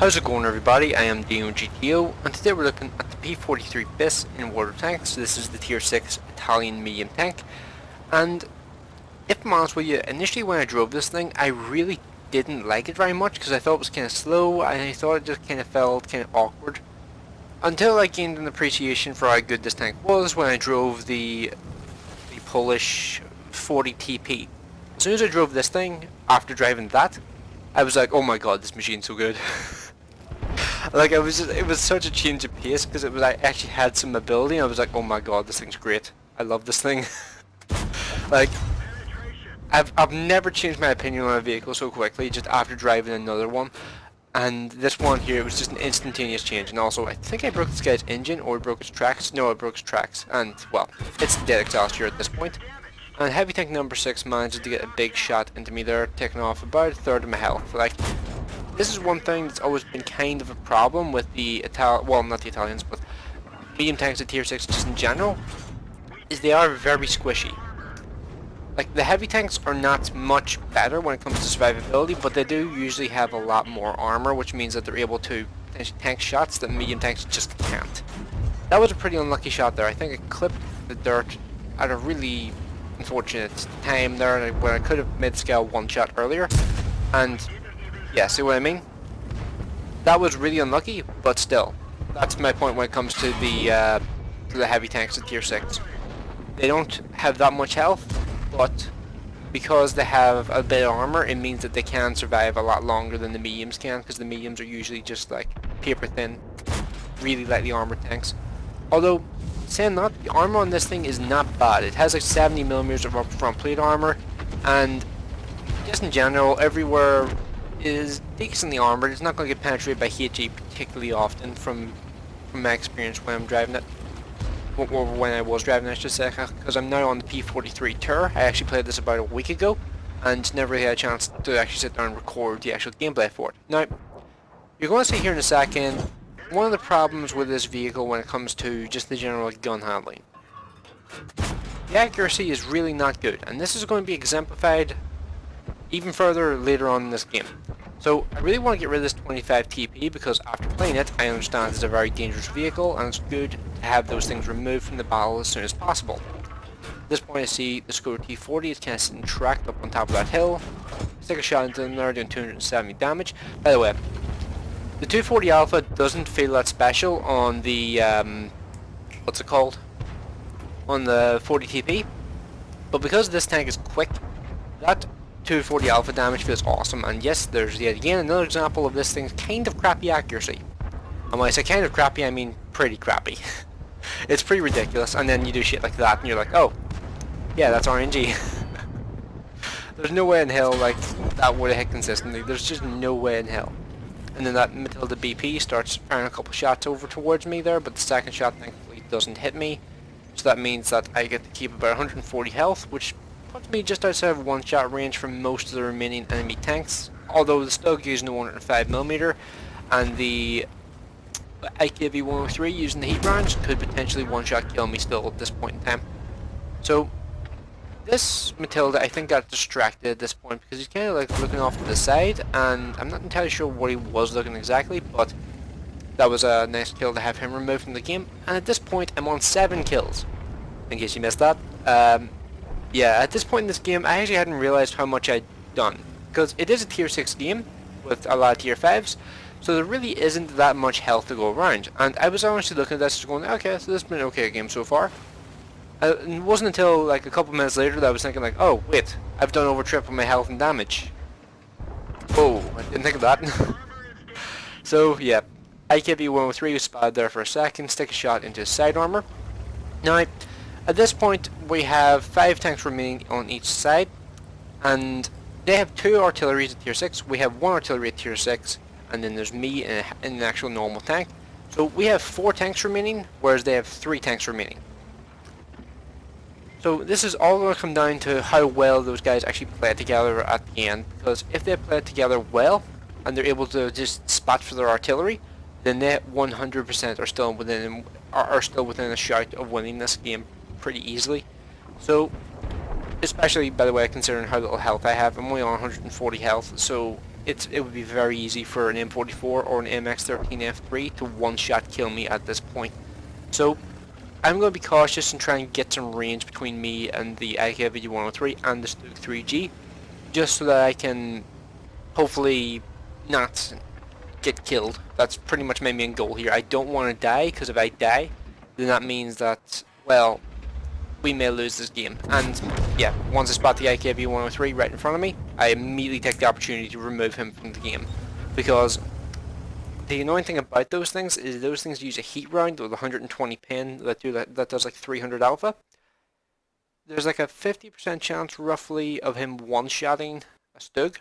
How's it going, everybody? I am DeanoGTO, and today we're looking at the P43 Bis in water tanks. This is the tier 6 Italian medium tank, and if I'm honest with you, initially when I drove this thing, I really didn't like it very much because I thought it was kind of slow and I thought it just kind of felt kind of awkward. Until I gained an appreciation for how good this tank was when I drove the Polish 40 TP. As soon as I drove this thing, after driving that, I was like, oh my god, this machine's so good. Like, it was such a change of pace because I actually had some mobility and I was like, oh my god, this thing's great. I love this thing. Like, I've never changed my opinion on a vehicle so quickly just after driving another one. And this one here, it was just an instantaneous change. And also, I think I broke this guy's engine or broke its tracks. No, I broke its tracks. And, well, it's dead exhaust here at this point. And heavy tank number 6 managed to get a big shot into me there, taking off about a third of my health. Like, this is one thing that's always been kind of a problem with the well, not the Italians, but medium tanks at tier 6 just in general, is they are very squishy. Like, the heavy tanks are not much better when it comes to survivability, but they do usually have a lot more armor, which means that they're able to potentially tank shots that medium tanks just can't. That was a pretty unlucky shot there. I think it clipped the dirt at a really unfortunate time there when I could have mid-scale one shot earlier. And yeah, see what I mean? That was really unlucky, but still, that's my point when it comes to the heavy tanks at tier 6. They don't have that much health, but because they have a bit of armor, it means that they can survive a lot longer than the mediums can, because the mediums are usually just like paper thin, really lightly armored tanks. Although, saying that, the armor on this thing is not bad. It has like 70mm of upper front plate armor, and just in general, everywhere is decently armored. It's not going to get penetrated by HE particularly often from my experience when I'm driving it. Or when I was driving it, I should say, because I'm now on the P43 Tour. I actually played this about a week ago, and never really had a chance to actually sit down and record the actual gameplay for it. Now, you're going to see here in a second, one of the problems with this vehicle when it comes to just the general gun handling. The accuracy is really not good, and this is going to be exemplified even further later on in this game. So I really want to get rid of this 25 TP because after playing it, I understand it's a very dangerous vehicle and it's good to have those things removed from the battle as soon as possible. At this point I see the Skoda T40 is kind of sitting tracked up on top of that hill. Stick a shot into there doing 270 damage. By the way, the 240 Alpha doesn't feel that special on the, what's it called? On the 40 TP. But because this tank is quick, that 240 Alpha damage feels awesome, and yes, there's yet again another example of this thing's kind of crappy accuracy. And when I say kind of crappy, I mean pretty crappy. It's pretty ridiculous, and then you do shit like that, and you're like, oh, yeah, that's RNG. There's no way in hell, like, that would have hit consistently. There's just no way in hell. And then that Matilda BP starts firing a couple shots over towards me there, but the second shot thankfully doesn't hit me. So that means that I get to keep about 140 health, which puts me just outside of one-shot range from most of the remaining enemy tanks, although the Stug using the 105mm and the IKV-103 using the heat rounds could potentially one-shot kill me still at this point in time. So this Matilda, I think, got distracted at this point because he's kind of like looking off to the side, and I'm not entirely sure what he was looking exactly, but that was a nice kill to have him removed from the game. And at this point I'm on 7 kills, in case you missed that. Yeah, at this point in this game, I actually hadn't realized how much I'd done, because it is a tier 6 game with a lot of tier 5s, so there really isn't that much health to go around. And I was honestly looking at this going, okay, so this has been an okay game so far. And it wasn't until like a couple minutes later that I was thinking like, oh wait, I've done over triple my health and damage. Oh, I didn't think of that. So yeah, IKV-103 was spotted there for a second, stick a shot into his side armor. Now, at this point, we have 5 tanks remaining on each side, and they have 2 artilleries at tier 6, we have 1 artillery at tier 6, and then there's me in an actual normal tank. So we have 4 tanks remaining, whereas they have 3 tanks remaining. So this is all going to come down to how well those guys actually play together at the end, because if they play together well, and they're able to just spot for their artillery, then they 100% are still within a shout of winning this game pretty easily. So, especially by the way, considering how little health I have, I'm only on 140 health, so it would be very easy for an M44 or an MX-13F3 to one-shot kill me at this point. So I'm going to be cautious and try and get some range between me and the IKV-103 and the Stug 3G, just so that I can hopefully not get killed. That's pretty much my main goal here. I don't want to die, because if I die, then that means that, well, we may lose this game. And yeah, once I spot the IKV-103 right in front of me, I immediately take the opportunity to remove him from the game, because the annoying thing about those things is those things use a heat round with 120 pin that does like 300 alpha. There's like a 50% chance roughly of him one-shotting a Stug.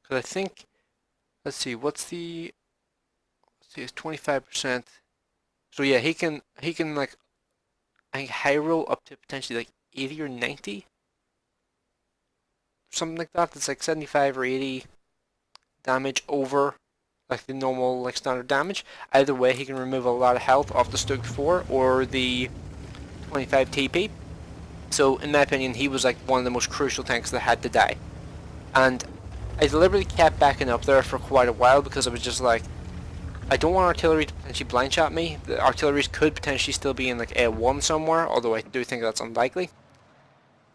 Because I think, let's see, it's 25%. So yeah, he can like, I think high roll up to potentially like 80 or 90. Something like that. That's like 75 or 80 damage over like the normal, like standard damage. Either way, he can remove a lot of health off the Stug 4 or the 25 TP. So in my opinion, he was like one of the most crucial tanks that had to die. And I deliberately kept backing up there for quite a while, because I was just like, I don't want artillery to potentially blind shot me. The artilleries could potentially still be in like A1 somewhere, although I do think that's unlikely.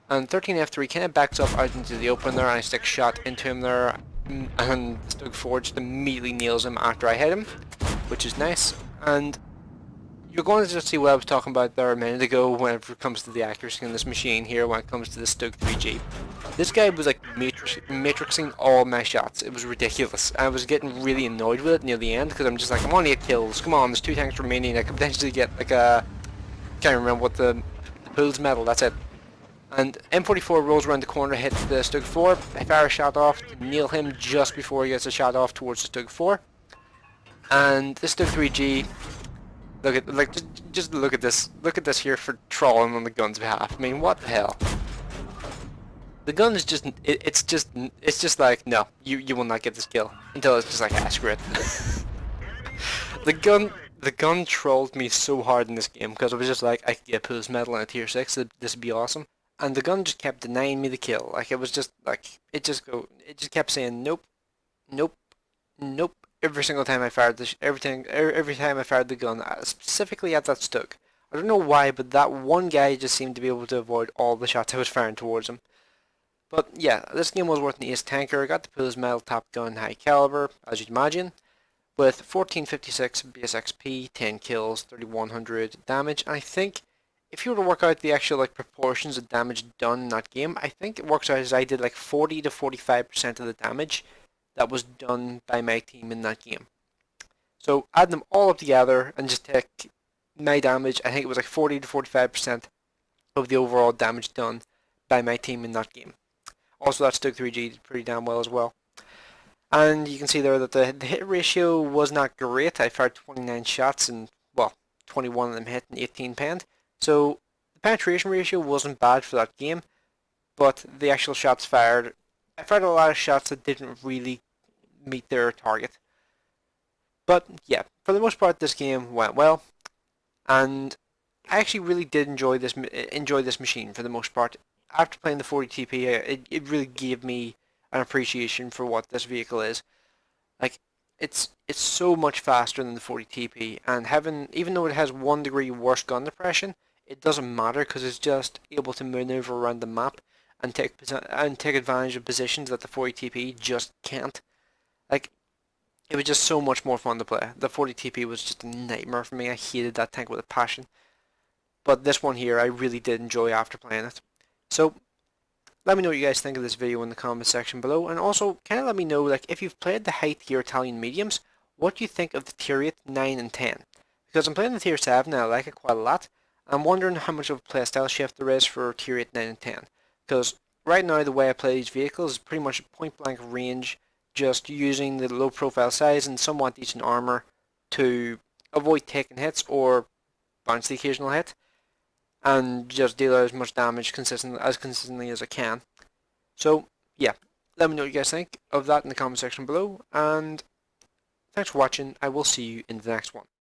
And 13F3 kind of backs up out into the open there, and I stick shot into him there, and Stug 4 just immediately nails him after I hit him, which is nice. And you're going to just see what I was talking about there a minute ago whenever it comes to the accuracy in this machine here when it comes to the Stug 3G. This guy was like matrixing all my shots. It was ridiculous. I was getting really annoyed with it near the end, because I'm just like, I'm on 8 kills, come on, there's 2 tanks remaining, I could potentially get like a, can't remember what the pool's medal, that's it. And M44 rolls around the corner, hits the Stug 4, I fire a shot off to nail him just before he gets a shot off towards the Stug 4. And the Stug 3G, look at, like, just look at this here for trolling on the gun's behalf. I mean, what the hell? The gun is just, it's just like, no, you will not get this kill, until it's just like, ah, screw it. The gun trolled me so hard in this game, because I was just like, I could get a Pool's medal in a tier 6, this would be awesome. And the gun just kept denying me the kill. Like, it was just like, it just kept saying nope, nope, nope. Every single time I fired every time I fired the gun, specifically at that Stug. I don't know why, but that one guy just seemed to be able to avoid all the shots I was firing towards him. But yeah, this game was worth an ace tanker. I got the Pool's medal, top gun, high caliber, as you'd imagine, with 1456 base XP, 10 kills, 3100 damage. And I think if you were to work out the actual like proportions of damage done in that game, I think it works out as I did like 40 to 45% of the damage that was done by my team in that game. So add them all up together and just take my damage. I think it was like 40 to 45% of the overall damage done by my team in that game. Also, that Stug 3G did pretty damn well as well. And you can see there that the hit ratio was not great. I fired 29 shots and, well, 21 of them hit and 18 penned. So the penetration ratio wasn't bad for that game, but the actual shots fired, I fired a lot of shots that didn't really meet their target. But yeah, for the most part, this game went well, and I actually really did enjoy this machine for the most part. After playing the 40 TP, it really gave me an appreciation for what this vehicle is. Like, it's so much faster than the 40 TP, and even though it has 1 degree worse gun depression, it doesn't matter, because it's just able to maneuver around the map and take advantage of positions that the 40 TP just can't. Like, it was just so much more fun to play. The 40 TP was just a nightmare for me. I hated that tank with a passion. But this one here, I really did enjoy after playing it. So, let me know what you guys think of this video in the comment section below, and also kind of let me know, like, if you've played the high tier Italian mediums, what do you think of the tier 8, 9 and 10? Because I'm playing the tier 7 and I like it quite a lot. I'm wondering how much of a playstyle shift there is for tier 8, 9 and 10. Because right now the way I play these vehicles is pretty much point blank range, just using the low profile size and somewhat decent armor to avoid taking hits or bounce the occasional hit, and just deal out as much damage consistently as I can. So yeah, let me know what you guys think of that in the comment section below, and thanks for watching. I will see you in the next one.